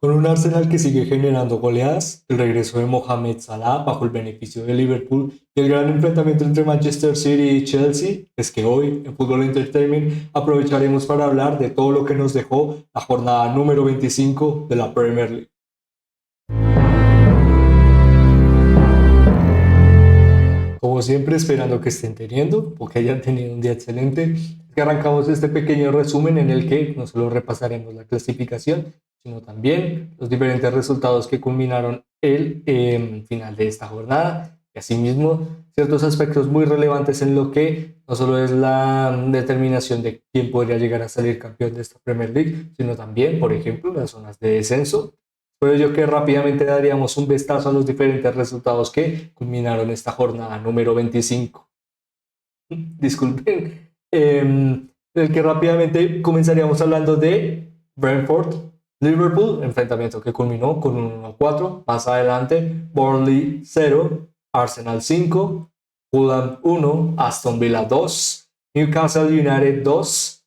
Con un Arsenal que sigue generando goleadas, el regreso de Mohamed Salah bajo el beneficio de Liverpool y el gran enfrentamiento entre Manchester City y Chelsea, es que hoy en Fútbol Entertainment aprovecharemos para hablar de todo lo que nos dejó la jornada número 25 de la Premier League. Como siempre, esperando que estén teniendo o que hayan tenido un día excelente, que arrancamos este pequeño resumen en el que no solo repasaremos la clasificación, sino también los diferentes resultados que culminaron el final de esta jornada y asimismo ciertos aspectos muy relevantes en lo que no solo es la determinación de quién podría llegar a salir campeón de esta Premier League, sino también, por ejemplo, las zonas de descenso. Por ello que rápidamente daríamos un vistazo a los diferentes resultados que culminaron esta jornada número 25. Disculpen. El que rápidamente comenzaríamos hablando de Brentford, Liverpool, enfrentamiento que culminó con un 1-4. Más adelante, Burnley 0, Arsenal 5, Fulham 1, Aston Villa 2, Newcastle United 2,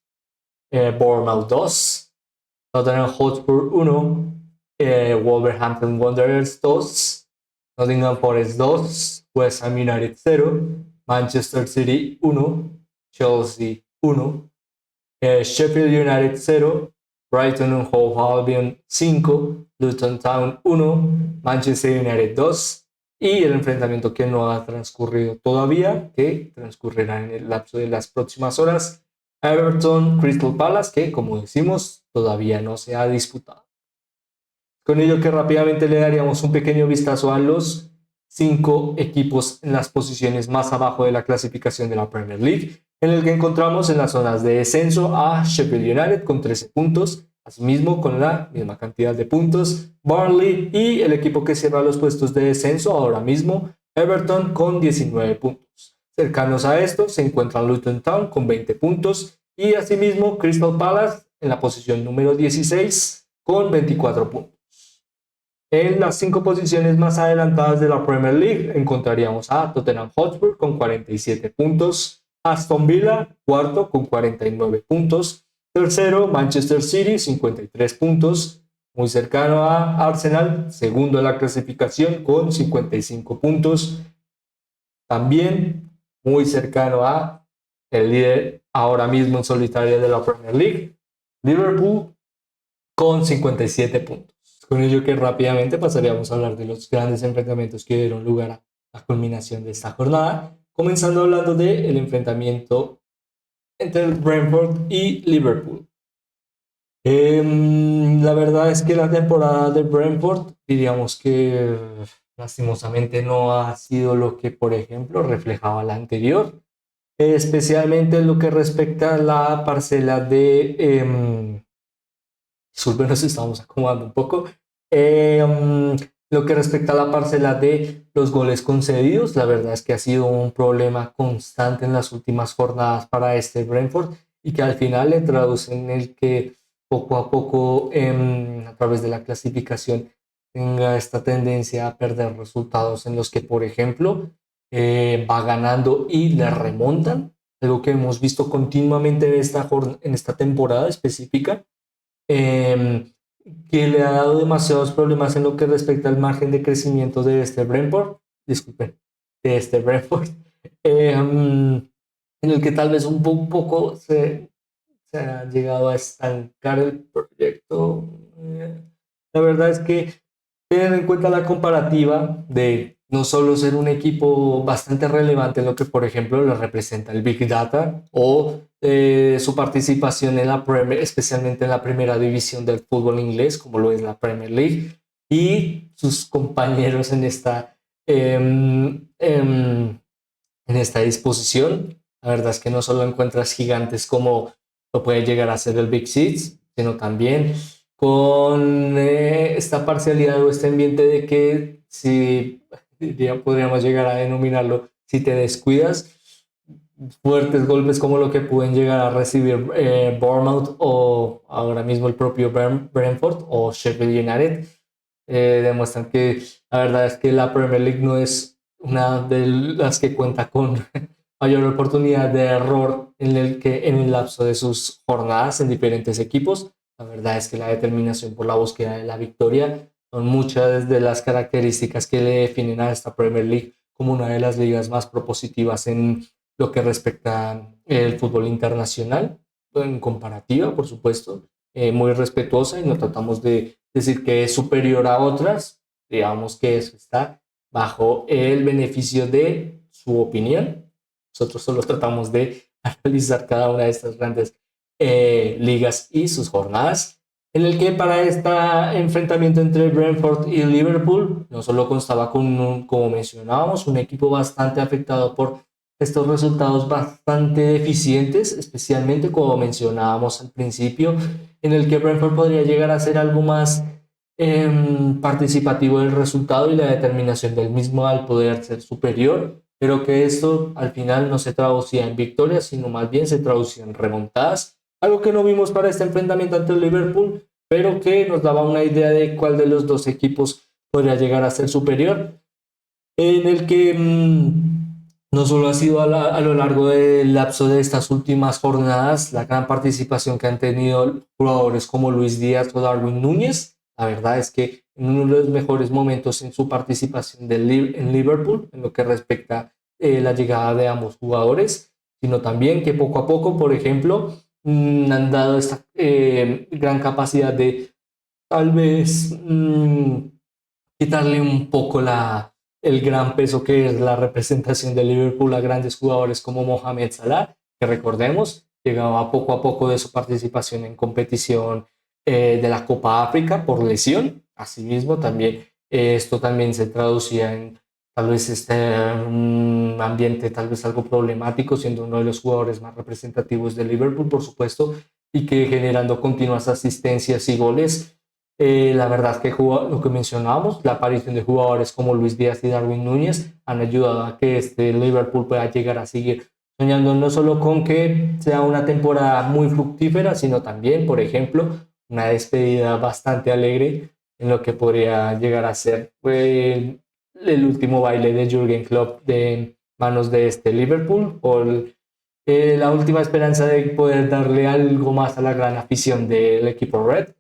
Bournemouth 2, Tottenham Hotspur 1, Wolverhampton Wanderers 2, Nottingham Forest 2, West Ham United 0, Manchester City 1, Chelsea 1, Sheffield United 0, Brighton and Hove Albion 5, Luton Town 1, Manchester United 2 y el enfrentamiento que no ha transcurrido todavía, que transcurrirá en el lapso de las próximas horas, Everton Crystal Palace, que como decimos todavía no se ha disputado. Con ello que rápidamente le daríamos un pequeño vistazo a los 5 equipos en las posiciones más abajo de la clasificación de la Premier League, en el que encontramos en las zonas de descenso a Sheffield United con 13 puntos, asimismo con la misma cantidad de puntos, Burnley y el equipo que cierra los puestos de descenso ahora mismo, Everton con 19 puntos. Cercanos a esto se encuentran Luton Town con 20 puntos y asimismo Crystal Palace en la posición número 16 con 24 puntos. En las 5 posiciones más adelantadas de la Premier League encontraríamos a Tottenham Hotspur con 47 puntos, Aston Villa cuarto con 49 puntos, tercero Manchester City 53 puntos, muy cercano a Arsenal, segundo en la clasificación con 55 puntos, también muy cercano a el líder ahora mismo en solitario de la Premier League, Liverpool con 57 puntos. Con ello que rápidamente pasaríamos a hablar de los grandes enfrentamientos que dieron lugar a la culminación de esta jornada, comenzando hablando del enfrentamiento entre el Brentford y Liverpool. La verdad es que la temporada de Brentford, diríamos que lastimosamente no ha sido lo que, por ejemplo, reflejaba la anterior, especialmente en lo que respecta a la parcela de disculpen, nos estamos acomodando un poco. Lo que respecta a la parcela de los goles concedidos, la verdad es que ha sido un problema constante en las últimas jornadas para este Brentford y que al final le traduce en el que poco a poco, a través de la clasificación, tenga esta tendencia a perder resultados en los que, por ejemplo, va ganando y le remontan, algo que hemos visto continuamente en esta temporada específica, eh, que le ha dado demasiados problemas en lo que respecta al margen de crecimiento de este Brentford, disculpen, de este Brentford, en el que tal vez un poco se ha llegado a estancar el proyecto. La verdad es que tener en cuenta la comparativa de no solo ser un equipo bastante relevante en lo que, por ejemplo, le representa el Big Data o su participación en la Premier, especialmente en la primera división del fútbol inglés, como lo es la Premier League, y sus compañeros en esta disposición. La verdad es que no solo encuentras gigantes como lo puede llegar a ser el Big Six, sino también con esta parcialidad o este ambiente de que si podríamos llegar a denominarlo, si te descuidas, fuertes golpes como lo que pueden llegar a recibir Bournemouth o ahora mismo el propio Brentford o Sheffield United, demuestran que la verdad es que la Premier League no es una de las que cuenta con mayor oportunidad de error en el lapso de sus jornadas en diferentes equipos, La verdad es que la determinación por la búsqueda de la victoria son muchas de las características que le definen a esta Premier League como una de las ligas más propositivas en lo que respecta al fútbol internacional, en comparativa, por supuesto, muy respetuosa y no tratamos de decir que es superior a otras, digamos que eso está bajo el beneficio de su opinión. Nosotros solo tratamos de analizar cada una de estas grandes ligas y sus jornadas, en el que para este enfrentamiento entre Brentford y Liverpool no solo constaba con, como mencionábamos, un equipo bastante afectado por estos resultados bastante deficientes, especialmente como mencionábamos al principio, en el que Brentford podría llegar a ser algo más participativo del resultado y la determinación del mismo al poder ser superior, pero que esto al final no se traducía en victorias, sino más bien se traducía en remontadas, algo que no vimos para este enfrentamiento ante el Liverpool, pero que nos daba una idea de cuál de los dos equipos podría llegar a ser superior, en el que no solo ha sido a lo largo del lapso de estas últimas jornadas la gran participación que han tenido jugadores como Luis Díaz o Darwin Núñez. La verdad es que en uno de los mejores momentos en su participación en Liverpool, en lo que respecta a la llegada de ambos jugadores, sino también que poco a poco, por ejemplo, han dado esta gran capacidad de tal vez quitarle un poco el gran peso que es la representación de Liverpool a grandes jugadores como Mohamed Salah, que recordemos, llegaba poco a poco de su participación en competición de la Copa África por lesión. Asimismo, también esto también se traducía en tal vez este ambiente tal vez algo problemático, siendo uno de los jugadores más representativos de Liverpool, por supuesto, y que generando continuas asistencias y goles. La verdad que lo que mencionábamos, la aparición de jugadores como Luis Díaz y Darwin Núñez han ayudado a que este Liverpool pueda llegar a seguir soñando no solo con que sea una temporada muy fructífera, sino también, por ejemplo, una despedida bastante alegre en lo que podría llegar a ser el último baile de Jürgen Klopp de manos de este Liverpool, o la última esperanza de poder darle algo más a la gran afición del equipo Red,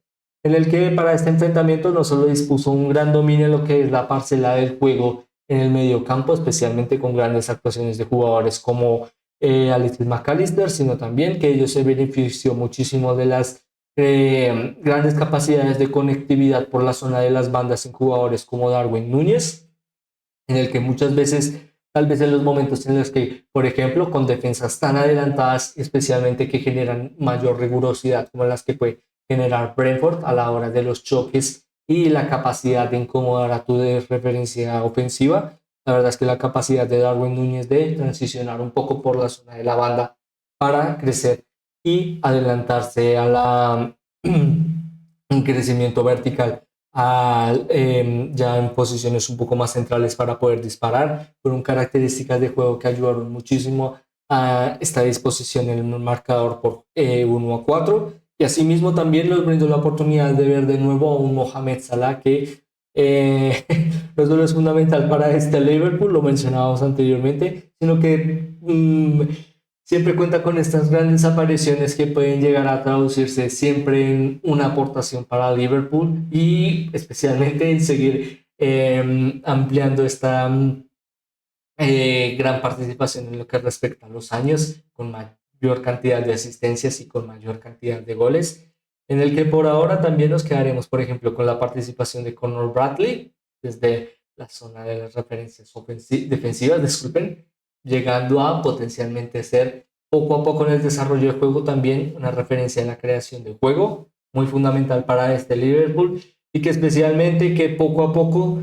en el que para este enfrentamiento no solo dispuso un gran dominio en lo que es la parcela del juego en el medio campo, especialmente con grandes actuaciones de jugadores como Alexis McAllister, sino también que ellos se benefició muchísimo de las grandes capacidades de conectividad por la zona de las bandas en jugadores como Darwin Núñez, en el que muchas veces, tal vez en los momentos en los que, por ejemplo, con defensas tan adelantadas, especialmente que generan mayor rigurosidad, como las que puede generar Brentford a la hora de los choques y la capacidad de incomodar a tu referencia ofensiva. La verdad es que la capacidad de Darwin Núñez de transicionar un poco por la zona de la banda para crecer y adelantarse a un crecimiento vertical ya en posiciones un poco más centrales para poder disparar, fueron características de juego que ayudaron muchísimo a esta disposición en el marcador por 1-4, y asimismo también nos brindó la oportunidad de ver de nuevo a un Mohamed Salah que no solo es fundamental para este Liverpool, lo mencionábamos anteriormente, sino que siempre cuenta con estas grandes apariciones que pueden llegar a traducirse siempre en una aportación para Liverpool y especialmente en seguir ampliando esta gran participación en lo que respecta a los años, con mayor cantidad de asistencias y con mayor cantidad de goles, en el que por ahora también nos quedaremos, por ejemplo, con la participación de Conor Bradley desde la zona de las referencias defensivas, disculpen, llegando a potencialmente ser poco a poco en el desarrollo del juego también una referencia en la creación del juego, muy fundamental para este Liverpool, y que especialmente que poco a poco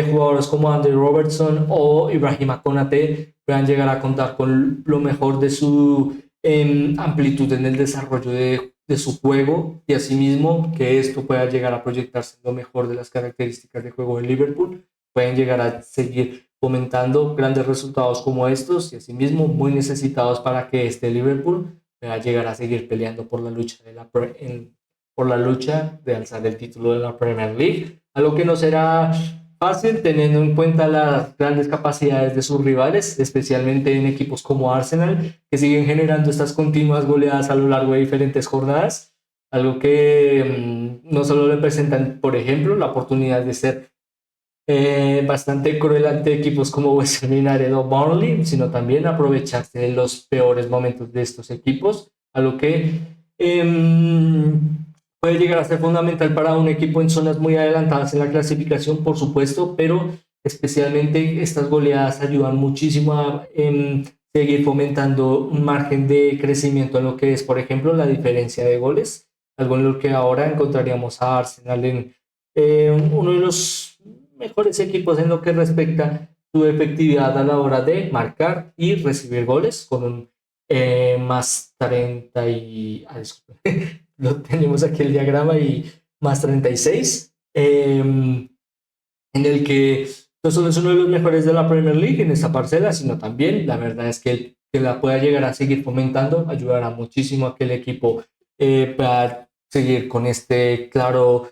jugadores como Andy Robertson o Ibrahima Konate puedan llegar a contar con lo mejor de su amplitud en el desarrollo de su juego, y asimismo que esto pueda llegar a proyectarse en lo mejor de las características de juego de Liverpool, pueden llegar a seguir fomentando grandes resultados como estos, y asimismo muy necesitados para que este Liverpool pueda llegar a seguir peleando por la lucha por la lucha de alzar el título de la Premier League, algo que no será fácil teniendo en cuenta las grandes capacidades de sus rivales, especialmente en equipos como Arsenal, que siguen generando estas continuas goleadas a lo largo de diferentes jornadas. algo que no solo representan, por ejemplo, la oportunidad de ser bastante cruel ante equipos como West Ham United o Burnley, sino también aprovecharse de los peores momentos de estos equipos, a lo que puede llegar a ser fundamental para un equipo en zonas muy adelantadas en la clasificación, por supuesto, pero especialmente estas goleadas ayudan muchísimo a seguir fomentando un margen de crecimiento en lo que es, por ejemplo, la diferencia de goles, algo en lo que ahora encontraríamos a Arsenal en uno de los mejores equipos en lo que respecta a su efectividad a la hora de marcar y recibir goles, con un más 30 y... lo tenemos aquí el diagrama y más 36, en el que no solo es uno de los mejores de la Premier League en esta parcela, sino también la verdad es que la pueda llegar a seguir fomentando ayudará muchísimo a que el equipo pueda seguir con este claro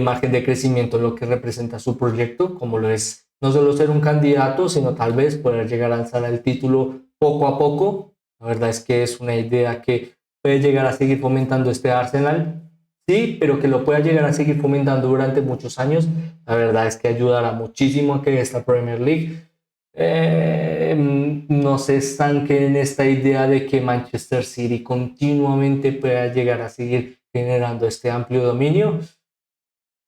margen de crecimiento en lo que representa su proyecto, como lo es no solo ser un candidato, sino tal vez poder llegar a alzar el título poco a poco. La verdad es que es una idea que puede llegar a seguir fomentando este Arsenal, sí, pero que lo pueda llegar a seguir fomentando durante muchos años. La verdad es que ayudará muchísimo a que esta Premier League no se estanque en esta idea de que Manchester City continuamente pueda llegar a seguir generando este amplio dominio.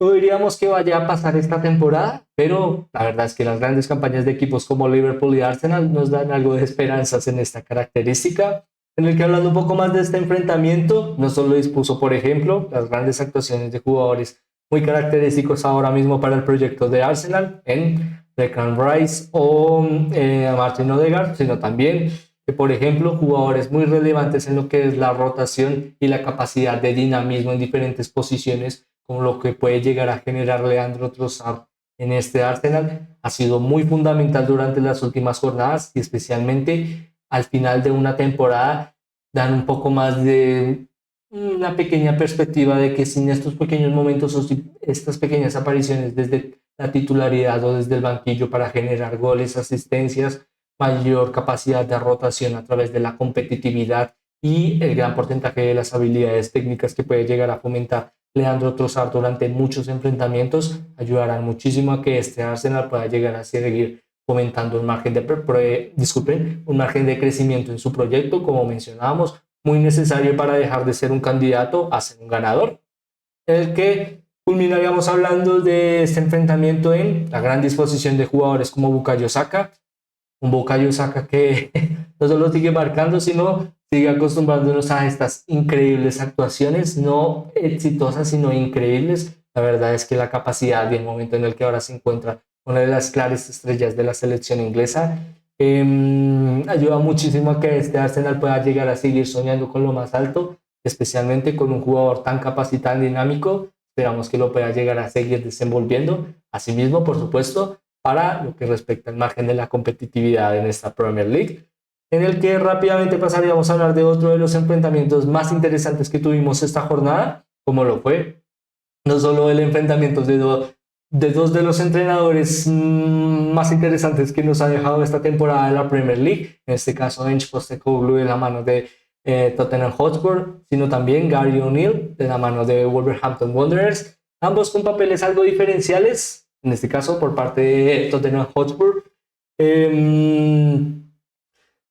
No diríamos que vaya a pasar esta temporada, pero la verdad es que las grandes campañas de equipos como Liverpool y Arsenal nos dan algo de esperanzas en esta característica, en el que hablando un poco más de este enfrentamiento, no solo dispuso, por ejemplo, las grandes actuaciones de jugadores muy característicos ahora mismo para el proyecto de Arsenal, en Declan Rice o Martin Odegaard, sino también que, por ejemplo, jugadores muy relevantes en lo que es la rotación y la capacidad de dinamismo en diferentes posiciones, como lo que puede llegar a generar Leandro Trossard en este Arsenal, ha sido muy fundamental durante las últimas jornadas y especialmente al final de una temporada dan un poco más de una pequeña perspectiva de que sin estos pequeños momentos o estas pequeñas apariciones desde la titularidad o desde el banquillo para generar goles, asistencias, mayor capacidad de rotación a través de la competitividad y el gran porcentaje de las habilidades técnicas que puede llegar a fomentar Leandro Trossard durante muchos enfrentamientos, ayudarán muchísimo a que este Arsenal pueda llegar a seguir fomentando un margen un margen de crecimiento en su proyecto, como mencionábamos, muy necesario para dejar de ser un candidato a ser un ganador, en el que culminaríamos hablando de este enfrentamiento en la gran disposición de jugadores como Bukayo Saka, un Bukayo Saka que no solo sigue marcando, sino sigue acostumbrándonos a estas increíbles actuaciones, no exitosas, sino increíbles. La verdad es que la capacidad y el momento en el que ahora se encuentra una de las claras estrellas de la selección inglesa ayuda muchísimo a que este Arsenal pueda llegar a seguir soñando con lo más alto, especialmente con un jugador tan capacitado, tan dinámico. Esperamos que lo pueda llegar a seguir desenvolviendo. Asimismo, por supuesto, para lo que respecta al margen de la competitividad en esta Premier League, en el que rápidamente pasaríamos a hablar de otro de los enfrentamientos más interesantes que tuvimos esta jornada, como lo fue no solo el enfrentamiento de dos de los entrenadores más interesantes que nos ha dejado esta temporada de la Premier League, en este caso Ange Postecoglou de la mano de Tottenham Hotspur, sino también Gary O'Neill de la mano de Wolverhampton Wanderers, ambos con papeles algo diferenciales, en este caso por parte de Tottenham Hotspur.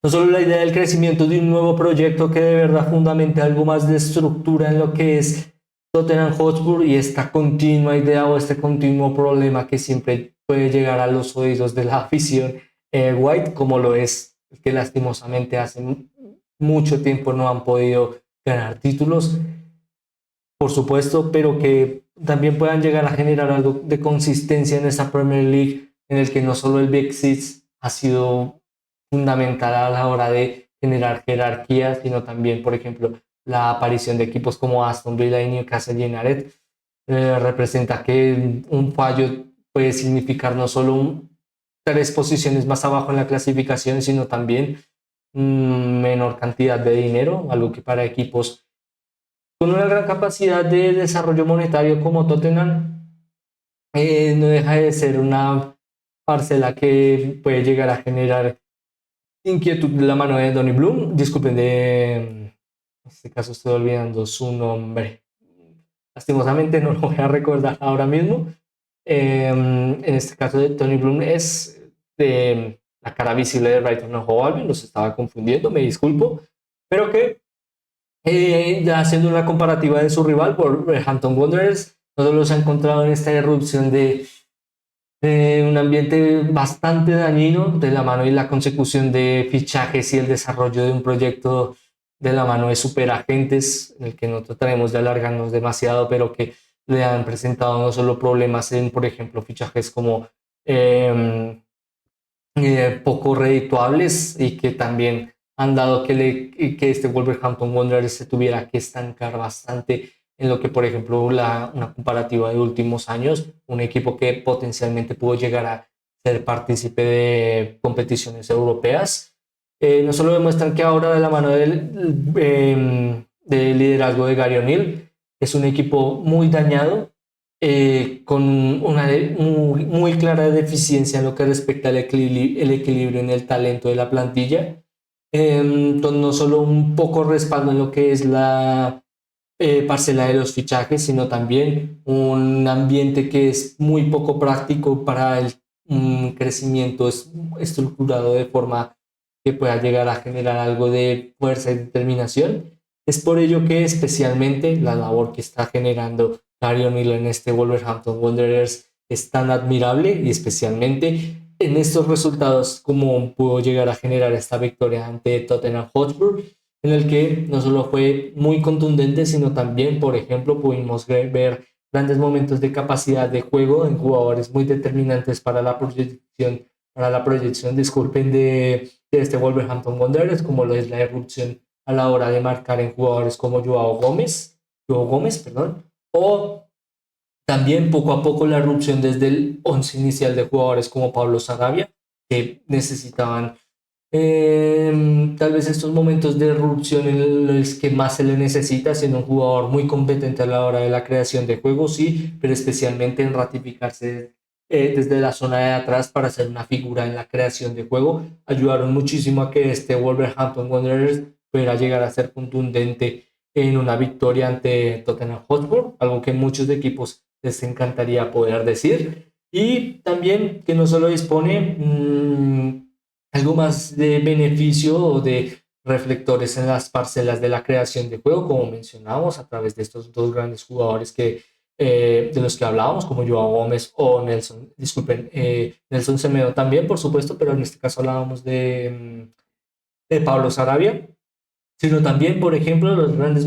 No solo la idea del crecimiento de un nuevo proyecto que de verdad fundamente algo más de estructura en lo que es Tottenham Hotspur y esta continua idea o este continuo problema que siempre puede llegar a los oídos de la afición White, como lo es que lastimosamente hace mucho tiempo no han podido ganar títulos, por supuesto, pero que también puedan llegar a generar algo de consistencia en esta Premier League, en el que no solo el Big Six ha sido fundamental a la hora de generar jerarquía, sino también, por ejemplo, la aparición de equipos como Aston Villa y Newcastle United representa que un fallo puede significar no solo tres posiciones más abajo en la clasificación, sino también menor cantidad de dinero, algo que para equipos con una gran capacidad de desarrollo monetario como Tottenham no deja de ser una parcela que puede llegar a generar inquietud de la mano de Donny Bloom. Disculpen, en este caso estoy olvidando su nombre. lastimosamente no lo voy a recordar ahora mismo. En este caso de Tony Bloom es de la cara visible de Brighton and Hove Albion, los estaba confundiendo, me disculpo, pero que ya haciendo una comparativa de su rival, Wolverhampton Wanderers, no solo se ha encontrado en esta erupción de un ambiente bastante dañino de la mano y la consecución de fichajes y el desarrollo de un proyecto de la mano de superagentes, en el que no trataremos de alargarnos demasiado, pero que le han presentado no solo problemas en, por ejemplo, fichajes como eh, poco redituables y que también han dado que este Wolverhampton Wanderers se tuviera que estancar bastante en lo que, por ejemplo, una comparativa de últimos años, un equipo que potencialmente pudo llegar a ser partícipe de competiciones europeas. No solo demuestran que ahora de la mano del liderazgo de Gary O'Neill es un equipo muy dañado, con una muy clara deficiencia en lo que respecta el equilibrio en el talento de la plantilla, con no solo un poco respaldo en lo que es la parcela de los fichajes, sino también un ambiente que es muy poco práctico para un crecimiento estructurado de forma que pueda llegar a generar algo de fuerza y determinación. Es por ello que especialmente la labor que está generando Gary O'Neill en este Wolverhampton Wanderers es tan admirable, y especialmente en estos resultados como pudo llegar a generar esta victoria ante Tottenham Hotspur, en el que no solo fue muy contundente, sino también, por ejemplo, pudimos ver grandes momentos de capacidad de juego en jugadores muy determinantes para la proyección, disculpen, de este Wolverhampton Wanderers, como lo es la erupción a la hora de marcar en jugadores como Joao Gómez, perdón, o también poco a poco la erupción desde el once inicial de jugadores como Pablo Sarabia, que necesitaban tal vez estos momentos de erupción en los que más se le necesita, siendo un jugador muy competente a la hora de la creación de juegos, sí, pero especialmente en ratificarse desde la zona de atrás para ser una figura en la creación de juego, ayudaron muchísimo a que este Wolverhampton Wanderers pudiera llegar a ser contundente en una victoria ante Tottenham Hotspur, algo que muchos equipos les encantaría poder decir, y también que no solo dispone algo más de beneficio o de reflectores en las parcelas de la creación de juego, como mencionamos, a través de estos dos grandes jugadores de los que hablábamos, como Joao Gómez o Nelson, disculpen, Nelson Semedo también, por supuesto, pero en este caso hablábamos de Pablo Sarabia, sino también, por ejemplo, los grandes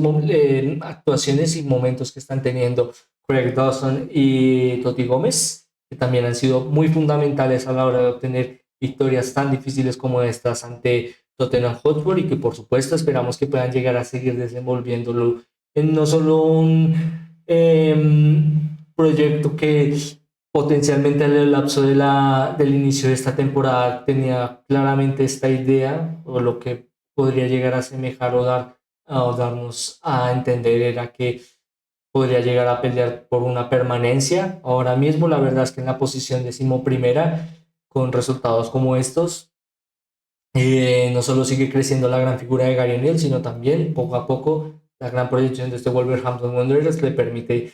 actuaciones y momentos que están teniendo Craig Dawson y Totti Gómez, que también han sido muy fundamentales a la hora de obtener victorias tan difíciles como estas ante Tottenham Hotspur, y que por supuesto esperamos que puedan llegar a seguir desenvolviéndolo en no solo un proyecto que potencialmente en el lapso del inicio de esta temporada tenía claramente esta idea, o lo que podría llegar a asemejar o darnos a entender era que podría llegar a pelear por una permanencia. Ahora mismo la verdad es que en la posición 11ª, con resultados como estos, no solo sigue creciendo la gran figura de Gary O'Neill, sino también poco a poco la gran proyección de este Wolverhampton Wanderers le permite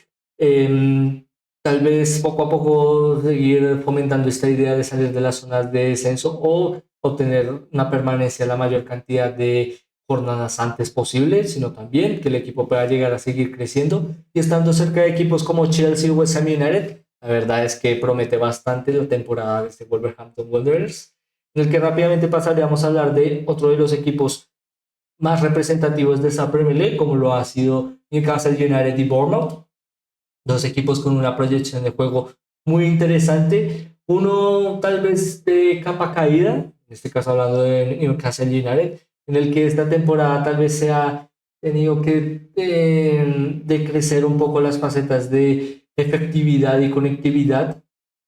tal vez poco a poco seguir fomentando esta idea de salir de las zonas de descenso o obtener una permanencia la mayor cantidad de jornadas antes posible, sino también que el equipo pueda llegar a seguir creciendo y estando cerca de equipos como Chelsea o West Ham United. La verdad es que promete bastante la temporada de este Wolverhampton Wanderers, en el que rápidamente pasaríamos a hablar de otro de los equipos más representativos de esta Premier League, como lo ha sido Newcastle United y Bournemouth, dos equipos con una proyección de juego muy interesante, uno tal vez de capa caída, en este caso hablando de Newcastle United, en el que esta temporada tal vez se ha tenido que decrecer un poco las facetas de efectividad y conectividad,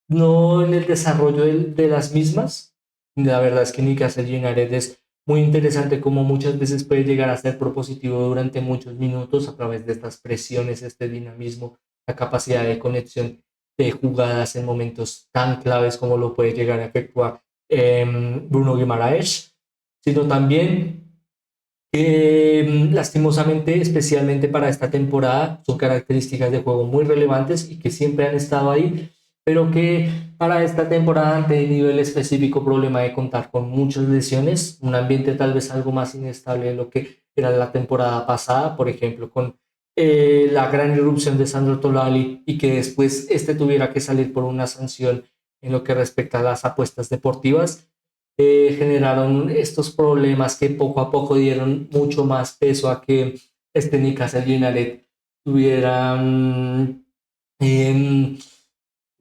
no en el desarrollo de las mismas. La verdad es que Newcastle United es muy interesante como muchas veces puede llegar a ser propositivo durante muchos minutos a través de estas presiones, este dinamismo, la capacidad de conexión de jugadas en momentos tan claves como lo puede llegar a efectuar Bruno Guimaraes, sino también que lastimosamente, especialmente para esta temporada, son características de juego muy relevantes y que siempre han estado ahí, pero que para esta temporada han tenido el específico problema de contar con muchas lesiones, un ambiente tal vez algo más inestable de lo que era la temporada pasada, por ejemplo, con la gran irrupción de Sandro Tonali y que después este tuviera que salir por una sanción en lo que respecta a las apuestas deportivas, generaron estos problemas que poco a poco dieron mucho más peso a que este Newcastle United tuviera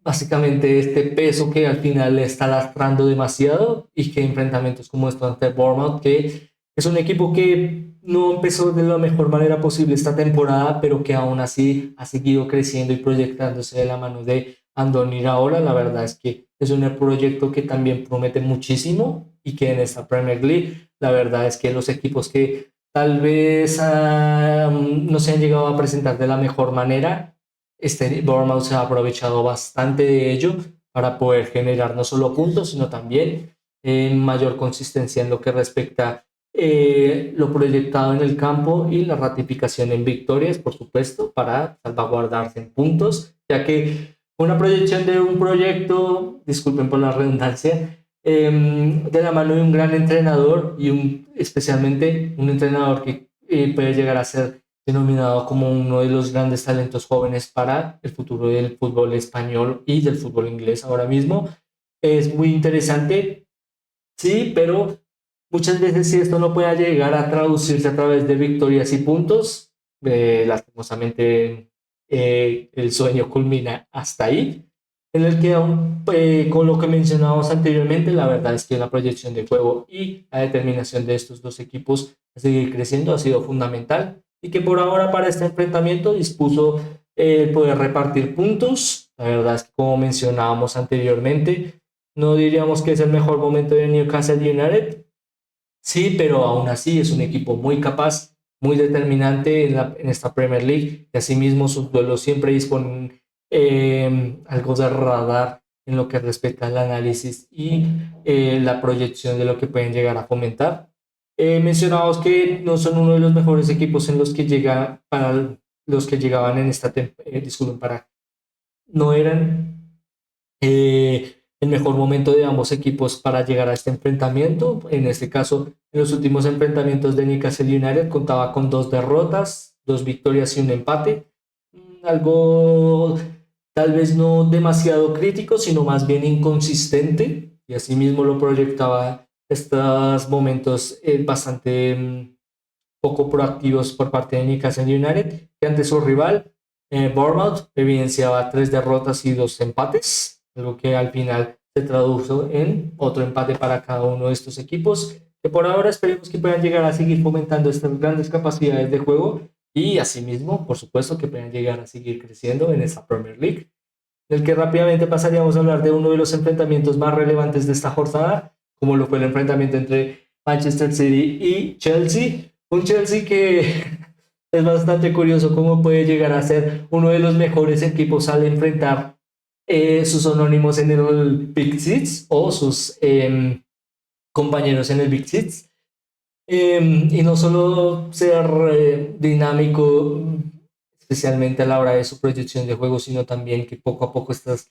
básicamente este peso que al final le está lastrando demasiado y que enfrentamientos como estos ante Bournemouth, que es un equipo que no empezó de la mejor manera posible esta temporada, pero que aún así ha seguido creciendo y proyectándose de la mano de Andoni Iraola. La verdad es que es un proyecto que también promete muchísimo y que en esta Premier League, la verdad es que los equipos que tal vez no se han llegado a presentar de la mejor manera, este Bournemouth se ha aprovechado bastante de ello para poder generar no solo puntos, sino también mayor consistencia en lo que respecta lo proyectado en el campo y la ratificación en victorias, por supuesto, para salvaguardarse en puntos, ya que una proyección de un proyecto, disculpen por la redundancia, de la mano de un gran entrenador y especialmente un entrenador que puede llegar a ser denominado como uno de los grandes talentos jóvenes para el futuro del fútbol español y del fútbol inglés ahora mismo. Es muy interesante, sí, pero muchas veces si esto no puede llegar a traducirse a través de victorias y puntos, lastimosamente el sueño culmina hasta ahí, en el que aún, con lo que mencionábamos anteriormente, la verdad es que la proyección de juego y la determinación de estos dos equipos a seguir creciendo ha sido fundamental y que por ahora para este enfrentamiento dispuso el poder repartir puntos. La verdad es que como mencionábamos anteriormente, no diríamos que es el mejor momento de Newcastle United, sí, pero aún así es un equipo muy capaz, muy determinante en esta Premier League y asimismo sus duelos siempre disponen algo de radar en lo que respecta al análisis y la proyección de lo que pueden llegar a fomentar. Mencionamos que no son uno de los mejores equipos en los que llega para los que llegaban en esta disculpen, para no eran el mejor momento de ambos equipos para llegar a este enfrentamiento. En este caso, en los últimos enfrentamientos de Newcastle United contaba con 2 derrotas, 2 victorias y un empate. Algo tal vez no demasiado crítico, sino más bien inconsistente. Y asimismo lo proyectaba estos momentos bastante poco proactivos por parte de Newcastle United, que ante su rival, Bournemouth, evidenciaba 3 derrotas y 2 empates, algo que al final se tradujo en otro empate para cada uno de estos equipos, que por ahora esperemos que puedan llegar a seguir fomentando estas grandes capacidades de juego y asimismo, por supuesto, que puedan llegar a seguir creciendo en esta Premier League, del que rápidamente pasaríamos a hablar de uno de los enfrentamientos más relevantes de esta jornada, como lo fue el enfrentamiento entre Manchester City y Chelsea. Un Chelsea que es bastante curioso cómo puede llegar a ser uno de los mejores equipos al enfrentar sus anónimos en el Big Six o sus compañeros en el Big Six. Y no solo ser dinámico, especialmente a la hora de su proyección de juego, sino también que poco a poco estas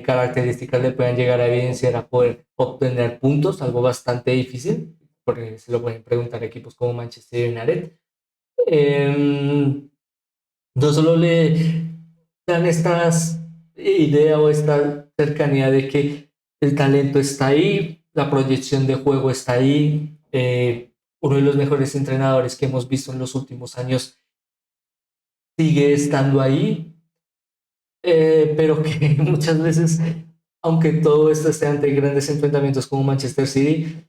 características le puedan llegar a evidenciar a poder obtener puntos, algo bastante difícil, porque se lo pueden preguntar a equipos como Manchester United. No solo le dan estas idea o esta cercanía de que el talento está ahí, la proyección de juego está ahí, uno de los mejores entrenadores que hemos visto en los últimos años sigue estando ahí, pero que muchas veces, aunque todo esto esté ante grandes enfrentamientos como Manchester City,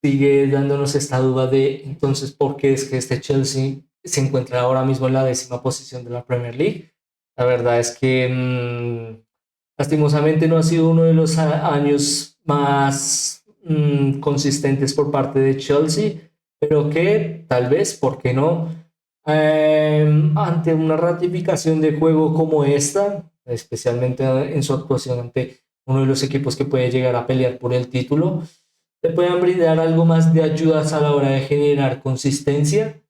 sigue dándonos esta duda de entonces por qué es que este Chelsea se encuentra ahora mismo en la 10ª posición de la Premier League. La verdad es que lastimosamente no ha sido uno de los años más consistentes por parte de Chelsea, pero que tal vez, ¿por qué no? Ante una ratificación de juego como esta, especialmente en su actuación ante uno de los equipos que puede llegar a pelear por el título, te puedan brindar algo más de ayudas a la hora de generar consistencia.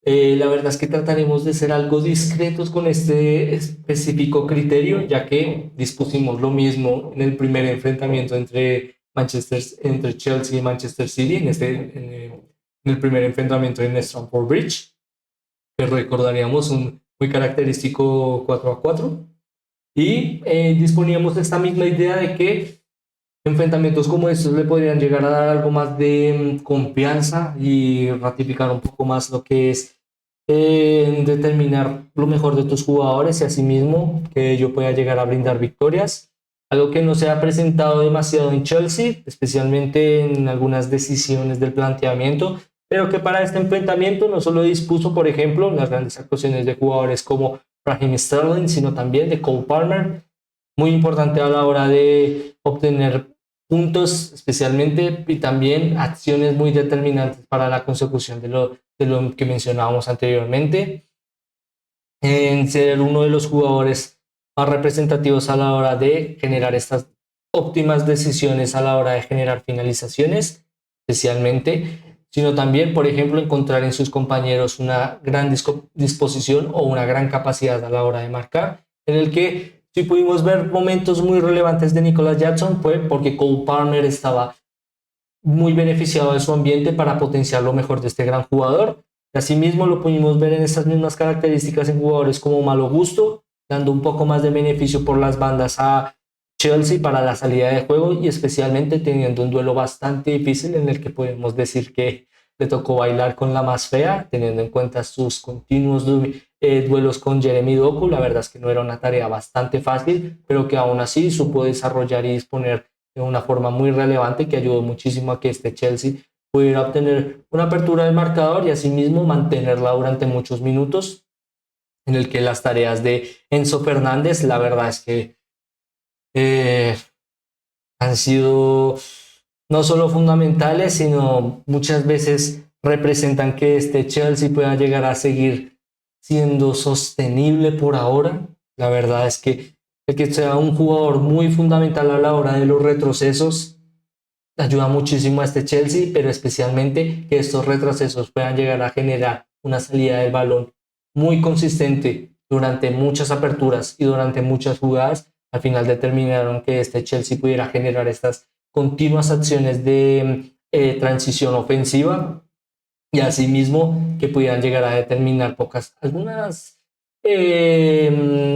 La verdad es que trataremos de ser algo discretos con este específico criterio, ya que dispusimos lo mismo en el primer enfrentamiento entre Chelsea y Manchester City, en el primer enfrentamiento en Stamford Bridge, que recordaríamos un muy característico 4-4. Y disponíamos de esta misma idea de que enfrentamientos como estos le podrían llegar a dar algo más de confianza y ratificar un poco más lo que es determinar lo mejor de tus jugadores y asimismo que yo pueda llegar a brindar victorias. Algo que no se ha presentado demasiado en Chelsea, especialmente en algunas decisiones del planteamiento, pero que para este enfrentamiento no solo dispuso, por ejemplo, las grandes actuaciones de jugadores como Raheem Sterling, sino también de Cole Palmer, muy importante a la hora de obtener puntos especialmente y también acciones muy determinantes para la consecución de lo que mencionábamos anteriormente, en ser uno de los jugadores más representativos a la hora de generar estas óptimas decisiones a la hora de generar finalizaciones, especialmente, sino también, por ejemplo, encontrar en sus compañeros una gran disposición o una gran capacidad a la hora de marcar, en el que si pudimos ver momentos muy relevantes de Nicolas Jackson fue porque Cole Palmer estaba muy beneficiado de su ambiente para potenciar lo mejor de este gran jugador. Asimismo, lo pudimos ver en estas mismas características en jugadores como Malo Gusto, dando un poco más de beneficio por las bandas a Chelsea para la salida de juego y especialmente teniendo un duelo bastante difícil en el que podemos decir que le tocó bailar con la más fea, teniendo en cuenta sus continuos duelos con Jeremy Doku. La verdad es que no era una tarea bastante fácil, pero que aún así supo desarrollar y disponer de una forma muy relevante que ayudó muchísimo a que este Chelsea pudiera obtener una apertura del marcador y asimismo mantenerla durante muchos minutos, en el que las tareas de Enzo Fernández, la verdad es que eh, han sido no solo fundamentales, sino muchas veces representan que este Chelsea pueda llegar a seguir siendo sostenible por ahora. La verdad es que el que sea un jugador muy fundamental a la hora de los retrocesos ayuda muchísimo a este Chelsea, pero especialmente que estos retrocesos puedan llegar a generar una salida del balón muy consistente durante muchas aperturas y durante muchas jugadas. Al final determinaron que este Chelsea pudiera generar estas continuas acciones de transición ofensiva y asimismo que pudieran llegar a determinar algunas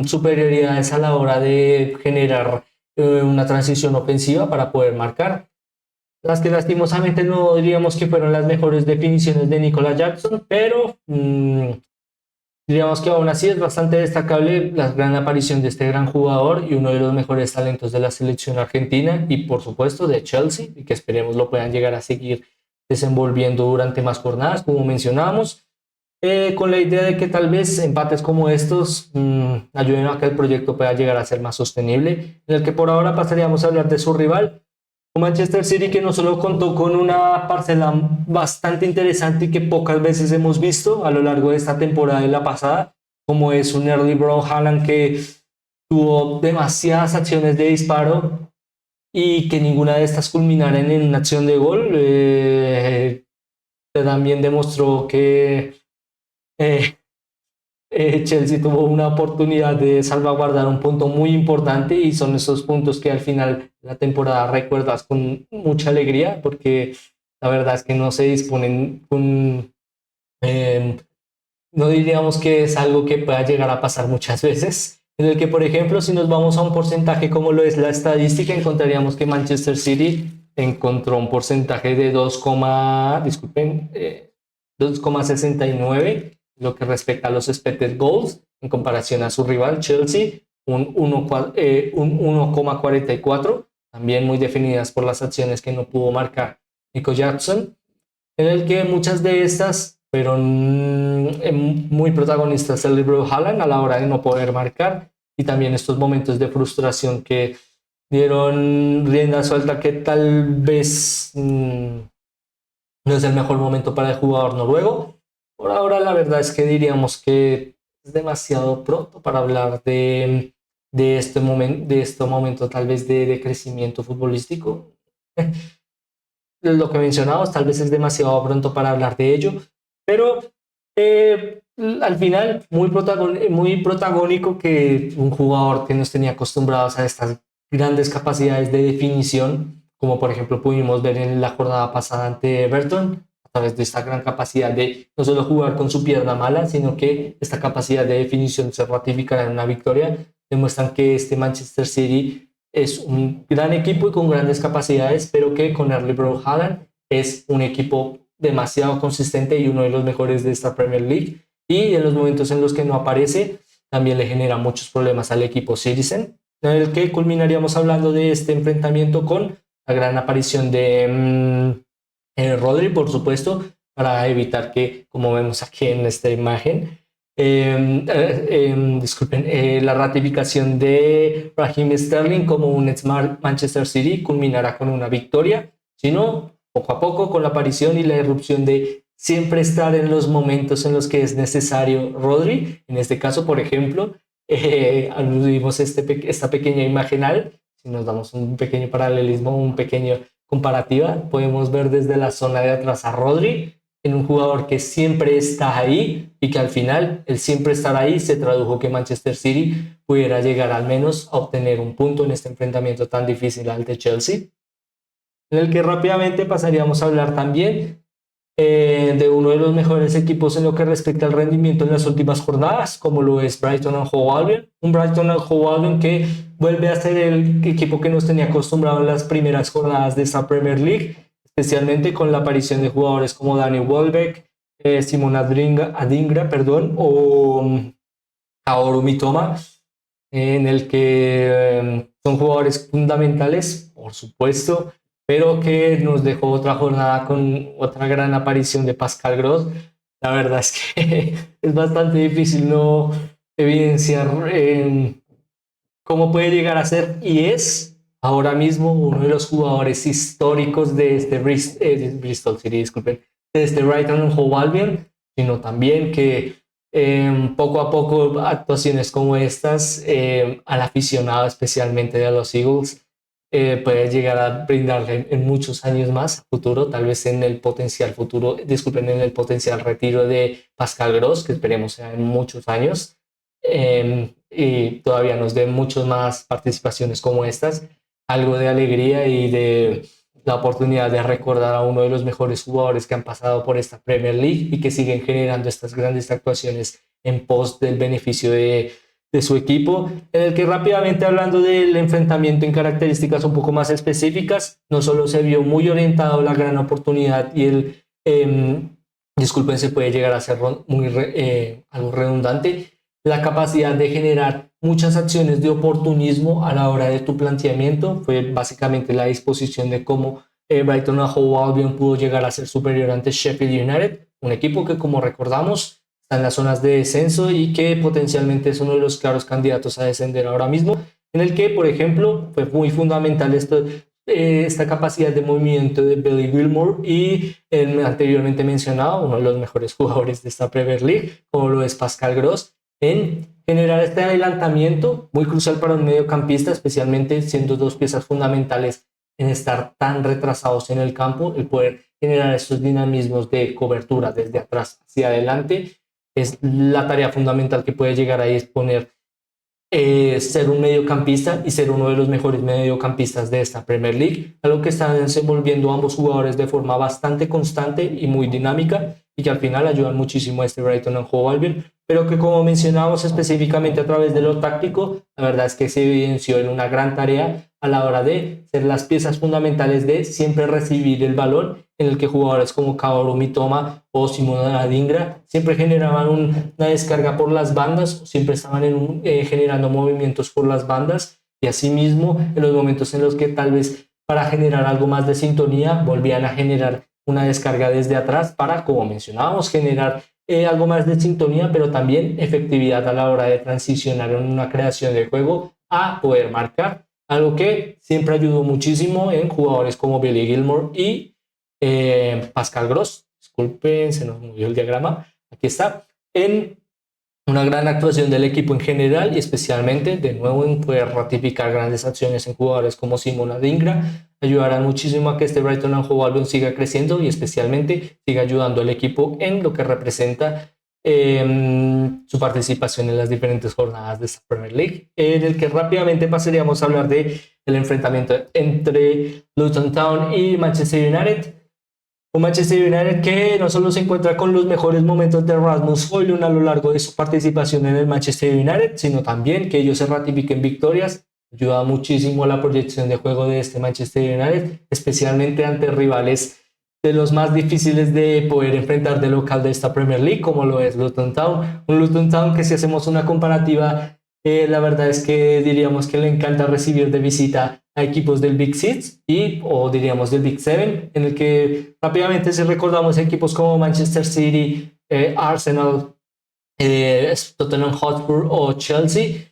superioridades a la hora de generar una transición ofensiva para poder marcar. Las que lastimosamente no diríamos que fueron las mejores definiciones de Nicolas Jackson, pero diríamos que aún así es bastante destacable la gran aparición de este gran jugador y uno de los mejores talentos de la selección argentina y por supuesto de Chelsea, y que esperemos lo puedan llegar a seguir desenvolviendo durante más jornadas, como mencionábamos, con la idea de que tal vez empates como estos ayuden a que el proyecto pueda llegar a ser más sostenible, en el que por ahora pasaríamos a hablar de su rival, Manchester City, que no solo contó con una parcela bastante interesante y que pocas veces hemos visto a lo largo de esta temporada y la pasada, como es un Erling Braut Haaland que tuvo demasiadas acciones de disparo y que ninguna de estas culminara en una acción de gol. También demostró que eh, Chelsea tuvo una oportunidad de salvaguardar un punto muy importante y son esos puntos que al final de la temporada recuerdas con mucha alegría porque la verdad es que no se disponen eh, no diríamos que es algo que pueda llegar a pasar muchas veces, en el que por ejemplo si nos vamos a un porcentaje como lo es la estadística encontraríamos que Manchester City encontró un porcentaje de 2,69 lo que respecta a los expected goals en comparación a su rival Chelsea, un 1,44, también muy definidas por las acciones que no pudo marcar Nico Jackson, en el que muchas de estas fueron muy protagonistas el libro Haaland a la hora de no poder marcar y también estos momentos de frustración que dieron rienda suelta que tal vez no es el mejor momento para el jugador noruego. Por ahora la verdad es que diríamos que es demasiado pronto para hablar de este momento tal vez de crecimiento futbolístico. lo que mencionamos, tal vez es demasiado pronto para hablar de ello, pero al final muy protagónico que un jugador que nos tenía acostumbrados a estas grandes capacidades de definición, como por ejemplo pudimos ver en la jornada pasada ante Everton, a través de esta gran capacidad de no solo jugar con su pierna mala, sino que esta capacidad de definición se ratificará en una victoria, demuestran que este Manchester City es un gran equipo y con grandes capacidades, pero que con Erling Braut Haaland es un equipo demasiado consistente y uno de los mejores de esta Premier League. Y en los momentos en los que no aparece, también le genera muchos problemas al equipo Citizen, en el que culminaríamos hablando de este enfrentamiento con la gran aparición de Rodri, por supuesto, para evitar que, como vemos aquí en esta imagen, disculpen, la ratificación de Raheem Sterling como un ex Manchester City culminará con una victoria, sino poco a poco con la aparición y la irrupción de siempre estar en los momentos en los que es necesario Rodri. En este caso, por ejemplo, aludimos esta pequeña imagen si nos damos un pequeño paralelismo, un pequeño comparativa, podemos ver desde la zona de atrás a Rodri en un jugador que siempre está ahí y que al final el siempre estar ahí se tradujo que Manchester City pudiera llegar al menos a obtener un punto en este enfrentamiento tan difícil al de Chelsea, en el que rápidamente pasaríamos a hablar también de uno de los mejores equipos en lo que respecta al rendimiento en las últimas jornadas, como lo es Brighton and Hove Albion. Un Brighton and Hove Albion que vuelve a ser el equipo que nos tenía acostumbrado en las primeras jornadas de esta Premier League, especialmente con la aparición de jugadores como Danny Welbeck, Simon Adingra, perdón, o Kaoru Mitoma, en el que son jugadores fundamentales, por supuesto, pero que nos dejó otra jornada con otra gran aparición de Pascal Gross. La verdad es que es bastante difícil no evidenciar cómo puede llegar a ser y es ahora mismo uno de los jugadores históricos de este Bristol City, disculpen, de este Brighton and Hove Albion, sino también que poco a poco actuaciones como estas al aficionado, especialmente de los Eagles, puede llegar a brindarle en muchos años más a futuro, tal vez en el potencial futuro, disculpen, en el potencial retiro de Pascal Gross, que esperemos sea en muchos años, y todavía nos den muchas más participaciones como estas, algo de alegría y de la oportunidad de recordar a uno de los mejores jugadores que han pasado por esta Premier League y que siguen generando estas grandes actuaciones en pos del beneficio de su equipo, en el que rápidamente hablando del enfrentamiento en características un poco más específicas, no solo se vio muy orientado la gran oportunidad y disculpen, se puede llegar a ser algo redundante, la capacidad de generar muchas acciones de oportunismo a la hora de tu planteamiento, fue básicamente la disposición de cómo Brighton and Hove Albion pudo llegar a ser superior ante Sheffield United, un equipo que como recordamos está en las zonas de descenso y que potencialmente es uno de los claros candidatos a descender ahora mismo, en el que, por ejemplo, fue muy fundamental esta capacidad de movimiento de Billy Gilmour y el anteriormente mencionado, uno de los mejores jugadores de esta Premier League, como lo es Pascal Gross, en generar este adelantamiento muy crucial para un mediocampista, especialmente siendo dos piezas fundamentales en estar tan retrasados en el campo, el poder generar estos dinamismos de cobertura desde atrás hacia adelante es la tarea fundamental que puede llegar a exponer ser un mediocampista y ser uno de los mejores mediocampistas de esta Premier League, algo que están desenvolviendo ambos jugadores de forma bastante constante y muy dinámica y que al final ayudan muchísimo a este Brighton and Hove Albion, pero que como mencionamos específicamente a través de lo táctico, la verdad es que se evidenció en una gran tarea a la hora de ser las piezas fundamentales de siempre recibir el balón, en el que jugadores como Kaoru Mitoma o Simon Adingra siempre generaban una descarga por las bandas, siempre estaban generando movimientos por las bandas y asimismo en los momentos en los que tal vez para generar algo más de sintonía volvían a generar una descarga desde atrás para, como mencionábamos, generar algo más de sintonía, pero también efectividad a la hora de transicionar en una creación de juego a poder marcar, algo que siempre ayudó muchísimo en jugadores como Billy Gilmour y Pascal Gross. Disculpen, se nos movió el diagrama. Aquí está. En Una gran actuación del equipo en general y especialmente, de nuevo, en poder ratificar grandes acciones en jugadores como Simon Adingra, ayudarán muchísimo a que este Brighton and Hove Albion siga creciendo y especialmente siga ayudando al equipo en lo que representa su participación en las diferentes jornadas de esta Premier League, en el que rápidamente pasaríamos a hablar de el enfrentamiento entre Luton Town y Manchester United. Un Manchester United que no solo se encuentra con los mejores momentos de Rasmus Højlund a lo largo de su participación en el Manchester United, sino también que ellos se ratifiquen victorias. Ayuda muchísimo a la proyección de juego de este Manchester United, especialmente ante rivales de los más difíciles de poder enfrentar de local de esta Premier League, como lo es Luton Town. Un Luton Town que, si hacemos una comparativa, la verdad es que diríamos que le encanta recibir de visita a equipos del Big Six o diríamos del Big Seven, en el que rápidamente, si recordamos equipos como Manchester City, Arsenal, Tottenham Hotspur o Chelsea,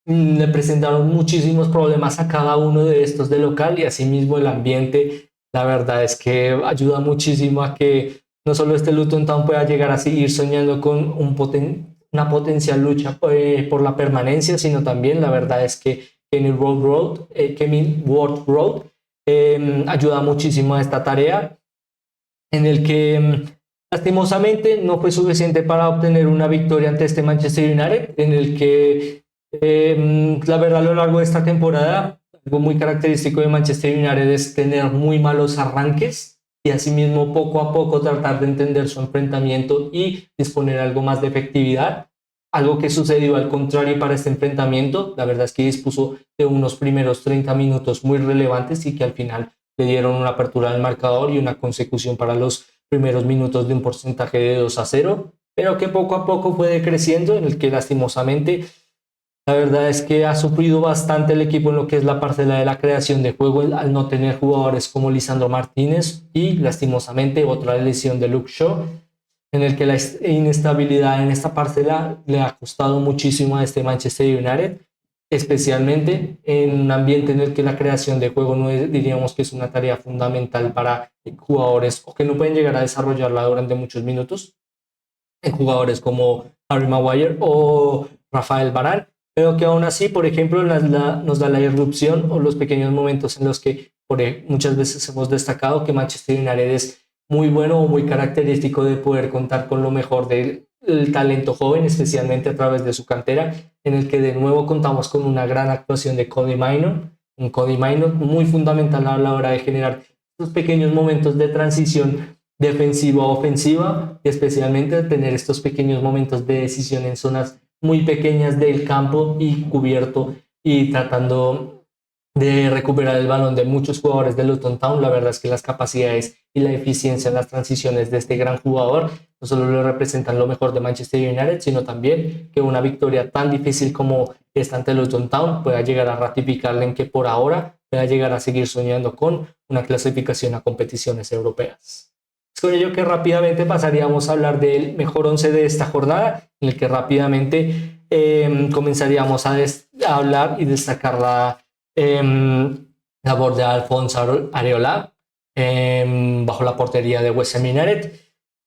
le presentaron muchísimos problemas a cada uno de estos de local, y asimismo el ambiente, la verdad es que ayuda muchísimo a que no solo este Luton Town pueda llegar a seguir soñando con una potencial lucha por la permanencia, sino también la verdad es que Kenny Ward Road ayuda muchísimo a esta tarea, en el que lastimosamente no fue suficiente para obtener una victoria ante este Manchester United, en el que la verdad a lo largo de esta temporada algo muy característico de Manchester United es tener muy malos arranques y asimismo poco a poco tratar de entender su enfrentamiento y disponer algo más de efectividad. Algo que sucedió al contrario para este enfrentamiento, la verdad es que dispuso de unos primeros 30 minutos muy relevantes y que al final le dieron una apertura del marcador y una consecución para los primeros minutos de un porcentaje de 2-0, pero que poco a poco fue decreciendo, en el que lastimosamente la verdad es que ha sufrido bastante el equipo en lo que es la parcela de la creación de juego al no tener jugadores como Lisandro Martínez y lastimosamente otra lesión de Luke Shaw, en el que la inestabilidad en esta parcela le ha costado muchísimo a este Manchester United, especialmente en un ambiente en el que la creación de juego no es, diríamos que es una tarea fundamental para jugadores o que no pueden llegar a desarrollarla durante muchos minutos, en jugadores como Harry Maguire o Rafael Varane, pero que aún así, por ejemplo, nos da la irrupción o los pequeños momentos en los que muchas veces hemos destacado que Manchester United es muy bueno o muy característico de poder contar con lo mejor del talento joven, especialmente a través de su cantera, en el que de nuevo contamos con una gran actuación de Cody Maino, un Cody Maino muy fundamental a la hora de generar estos pequeños momentos de transición defensiva o ofensiva, y especialmente tener estos pequeños momentos de decisión en zonas muy pequeñas del campo y cubierto y tratando de recuperar el balón de muchos jugadores de Luton Town. La verdad es que las capacidades y la eficiencia en las transiciones de este gran jugador no solo le representan lo mejor de Manchester United, sino también que una victoria tan difícil como esta ante Luton Town pueda llegar a ratificarle en que por ahora pueda llegar a seguir soñando con una clasificación a competiciones europeas. Es con ello que rápidamente pasaríamos a hablar del mejor 11 de esta jornada, en el que rápidamente comenzaríamos a hablar y destacar la labor de Alphonse Areola bajo la portería de West Ham United.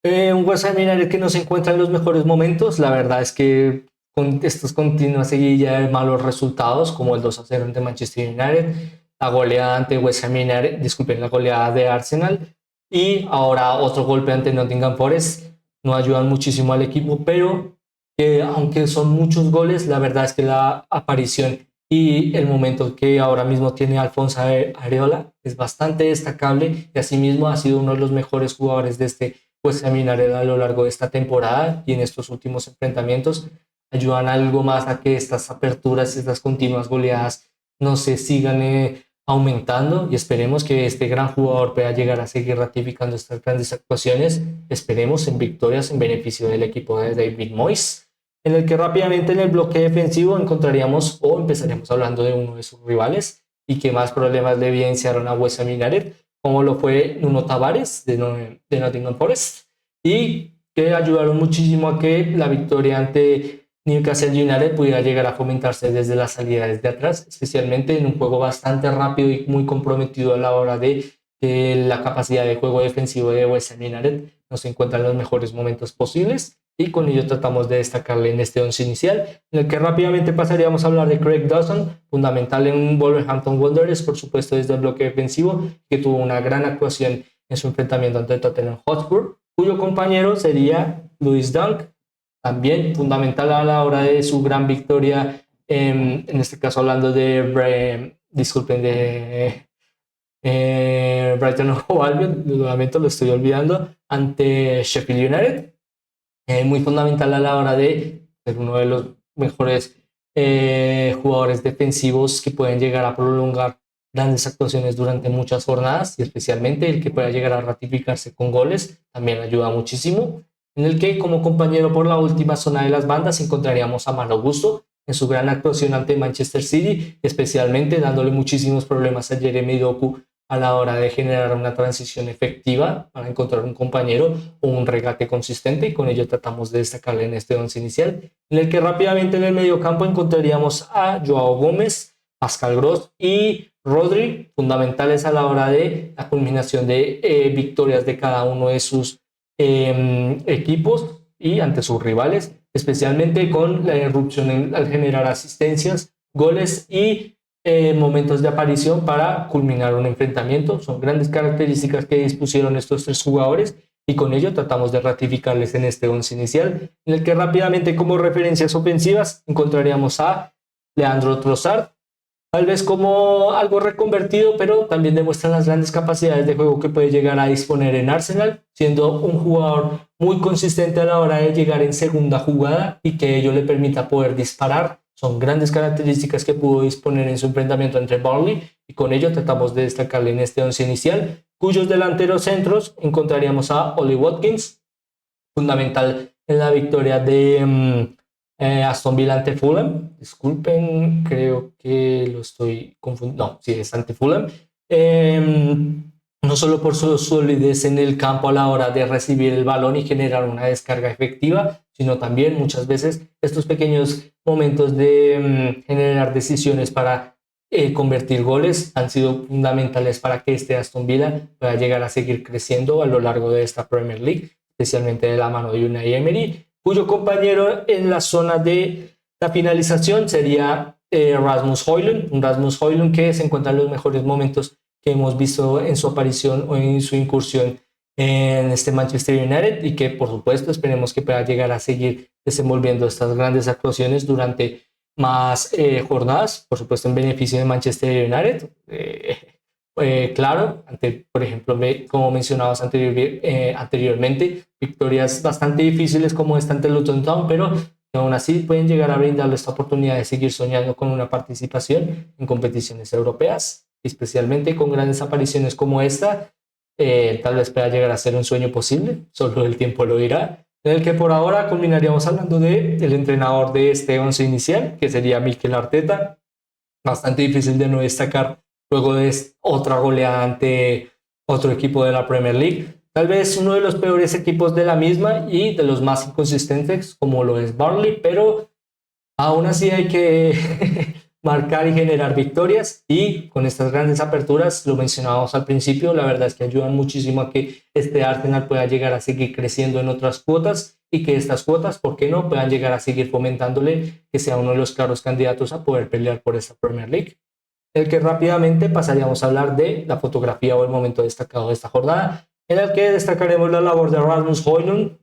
Un West Ham United que no se encuentra en los mejores momentos. La verdad es que con estas continuas seguillas de malos resultados, como el 2-0 ante Manchester United, la goleada ante West Ham United, disculpen, la goleada de Arsenal, y ahora otro golpe ante Nottingham Forest, no ayudan muchísimo al equipo, pero aunque son muchos goles, la verdad es que la aparición y el momento que ahora mismo tiene Alphonse Areola es bastante destacable, y asimismo ha sido uno de los mejores jugadores de este West Ham United a lo largo de esta temporada, y en estos últimos enfrentamientos ayudan algo más a que estas aperturas, estas continuas goleadas no se sigan aumentando, y esperemos que este gran jugador pueda llegar a seguir ratificando estas grandes actuaciones, esperemos en victorias en beneficio del equipo de David Moyes, en el que rápidamente en el bloque defensivo encontraríamos o empezaríamos hablando de uno de sus rivales y que más problemas le evidenciaron a West Ham United, como lo fue Nuno Tavares de Nottingham Forest, y que ayudaron muchísimo a que la victoria ante Newcastle United pudiera llegar a fomentarse desde la salida desde atrás, especialmente en un juego bastante rápido y muy comprometido a la hora de la capacidad de juego defensivo de West Ham United no se encuentra en los mejores momentos posibles, y con ello tratamos de destacarle en este 11 inicial, en el que rápidamente pasaríamos a hablar de Craig Dawson, fundamental en Wolverhampton Wanderers, por supuesto desde el bloque defensivo, que tuvo una gran actuación en su enfrentamiento ante Tottenham Hotspur, cuyo compañero sería Lewis Dunk, también fundamental a la hora de su gran victoria, en este caso hablando de, disculpen, de Brighton o Hove Albion, nuevamente lo estoy olvidando, ante Sheffield United, muy fundamental a la hora de ser uno de los mejores jugadores defensivos que pueden llegar a prolongar grandes actuaciones durante muchas jornadas, y especialmente el que pueda llegar a ratificarse con goles también ayuda muchísimo, en el que como compañero por la última zona de las bandas encontraríamos a Malo Gusto en su gran actuación ante Manchester City, especialmente dándole muchísimos problemas a Jeremy Doku a la hora de generar una transición efectiva para encontrar un compañero o un regate consistente, y con ello tratamos de destacarle en este 11 inicial, en el que rápidamente en el mediocampo encontraríamos a Joao Gómez, Pascal Gross y Rodri, fundamentales a la hora de la culminación de victorias de cada uno de sus equipos y ante sus rivales, especialmente con la irrupción al generar asistencias, goles y momentos de aparición para culminar un enfrentamiento. Son grandes características que dispusieron estos tres jugadores, y con ello tratamos de ratificarles en este 11 inicial, en el que rápidamente como referencias ofensivas encontraríamos a Leandro Trossard, tal vez como algo reconvertido, pero también demuestra las grandes capacidades de juego que puede llegar a disponer en Arsenal, siendo un jugador muy consistente a la hora de llegar en segunda jugada y que ello le permita poder disparar. Son grandes características que pudo disponer en su enfrentamiento entre Burnley, y con ello tratamos de destacarle en este 11 inicial, cuyos delanteros centros encontraríamos a Ollie Watkins, fundamental en la victoria de Aston Villa ante Fulham. Disculpen, creo que lo estoy confundiendo. No, sí, es ante Fulham. No solo por su solidez en el campo a la hora de recibir el balón y generar una descarga efectiva, sino también muchas veces estos pequeños momentos de generar decisiones para convertir goles han sido fundamentales para que este Aston Villa pueda llegar a seguir creciendo a lo largo de esta Premier League, especialmente de la mano de Unai Emery, cuyo compañero en la zona de la finalización sería Rasmus Højlund, un Rasmus Højlund que se encuentra en los mejores momentos que hemos visto en su aparición o en su incursión en este Manchester United, y que por supuesto esperemos que pueda llegar a seguir desenvolviendo estas grandes actuaciones durante más jornadas, por supuesto en beneficio de Manchester United. Claro, ante, por ejemplo, como mencionabas anteriormente, victorias bastante difíciles como esta ante Luton Town, pero que aún así pueden llegar a brindarle esta oportunidad de seguir soñando con una participación en competiciones europeas, especialmente con grandes apariciones como esta. Tal vez pueda llegar a ser un sueño posible, solo el tiempo lo dirá, en el que por ahora culminaríamos hablando del entrenador de este 11 inicial, que sería Mikel Arteta, bastante difícil de no destacar luego de otra goleada ante otro equipo de la Premier League. Tal vez uno de los peores equipos de la misma y de los más inconsistentes, como lo es Burnley, pero aún así hay que marcar y generar victorias, y con estas grandes aperturas, lo mencionábamos al principio, la verdad es que ayudan muchísimo a que este Arsenal pueda llegar a seguir creciendo en otras cuotas, y que estas cuotas, ¿por qué no?, puedan llegar a seguir fomentándole que sea uno de los claros candidatos a poder pelear por esta Premier League. El que rápidamente pasaríamos a hablar de la fotografía o el momento destacado de esta jornada, en el que destacaremos la labor de Rasmus Højlund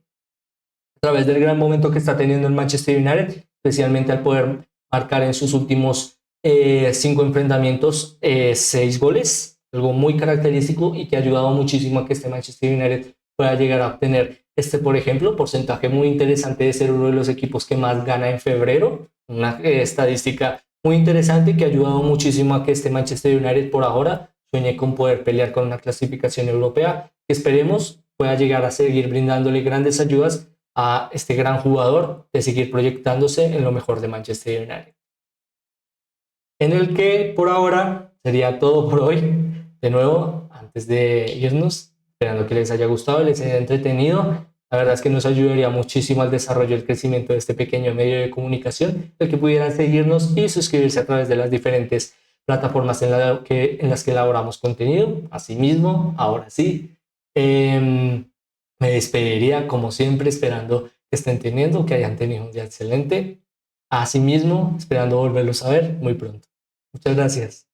a través del gran momento que está teniendo el Manchester United, especialmente al poder marcar en sus últimos 5 enfrentamientos 6 goles, algo muy característico y que ha ayudado muchísimo a que este Manchester United pueda llegar a obtener por ejemplo, porcentaje muy interesante de ser uno de los equipos que más gana en febrero, una estadística muy interesante que ha ayudado muchísimo a que este Manchester United por ahora sueñe con poder pelear con una clasificación europea, que esperemos pueda llegar a seguir brindándole grandes ayudas a este gran jugador de seguir proyectándose en lo mejor de Manchester United. En el que por ahora sería todo por hoy. De nuevo, antes de irnos, esperando que les haya gustado, les haya entretenido. La verdad es que nos ayudaría muchísimo al desarrollo y el crecimiento de este pequeño medio de comunicación, el que pudieran seguirnos y suscribirse a través de las diferentes plataformas en las que elaboramos contenido. Asimismo, ahora sí, me despediría como siempre esperando que estén teniendo, que hayan tenido un día excelente. Asimismo, esperando volverlos a ver muy pronto. Muchas gracias.